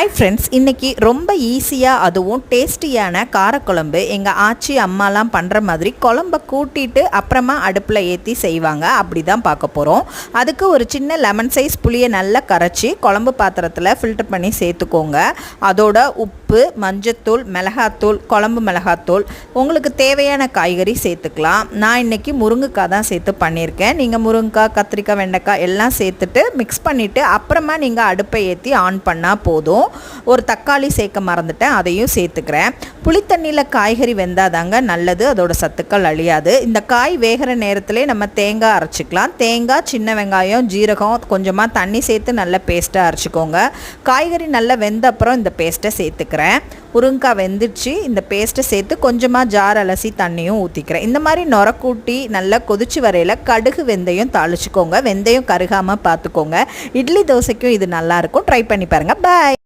Hi friends, இன்றைக்கி ரொம்ப ஈஸியாக அதுவும் டேஸ்டியான காரக்குழம்பு எங்கள் ஆச்சி அம்மாலாம் பண்ணுற மாதிரி குழம்ப கூட்டிட்டு அப்புறமா அடுப்பில் ஏற்றி செய்வாங்க. அப்படி தான் பார்க்க போகிறோம். அதுக்கு ஒரு சின்ன லெமன் சைஸ் புளியை நல்லா கரைச்சி குழம்பு பாத்திரத்தில் ஃபில்டர் பண்ணி சேர்த்துக்கோங்க. அதோட உப்பு, மஞ்சத்தூள், மிளகாத்தூள், குழம்பு மிளகாத்தூள், உங்களுக்கு தேவையான காய்கறி சேர்த்துக்கலாம். நான் இன்றைக்கி முருங்கைக்காய் தான் சேர்த்து பண்ணியிருக்கேன். நீங்கள் முருங்கைக்காய், கத்திரிக்காய், வெண்டைக்காய் எல்லாம் சேர்த்துட்டு மிக்ஸ் பண்ணிவிட்டு அப்புறமா நீங்கள் அடுப்பை ஏற்றி ஆன் பண்ணால் போதும். ஒரு தக்காளி சேர்க்க மறந்துட்டேன், அதையும் சேர்த்துக்கிறேன். புளித்தண்ணியில் காய்கறி வெந்தாதாங்க நல்லது, அதோட சத்துக்கள் அழியாது. இந்த காய் வேகிற நேரத்திலே நம்ம தேங்காய் அரைச்சிக்கலாம். தேங்காய், சின்ன வெங்காயம், ஜீரகம், கொஞ்சமாக தண்ணி சேர்த்து நல்லா பேஸ்ட்டாக அரைச்சிக்கோங்க. காய்கறி நல்லா வெந்த அப்புறம் இந்த பேஸ்ட்டை சேர்த்துக்கிறேன். முருங்கைக்காய் வெந்துடுச்சு. இந்த பேஸ்ட்டை சேர்த்து கொஞ்சமாக ஜார் அலசி தண்ணியும் ஊற்றிக்கிறேன். இந்த மாதிரி நுரக்கூட்டி நல்லா கொதிச்சு வரையில் கடுகு வெந்தயம் தாளிச்சிக்கோங்க. வெந்தயம் கருகாமல் பார்த்துக்கோங்க. இட்லி தோசைக்கும் இது நல்லாயிருக்கும். ட்ரை பண்ணி பாருங்கள். பாய்.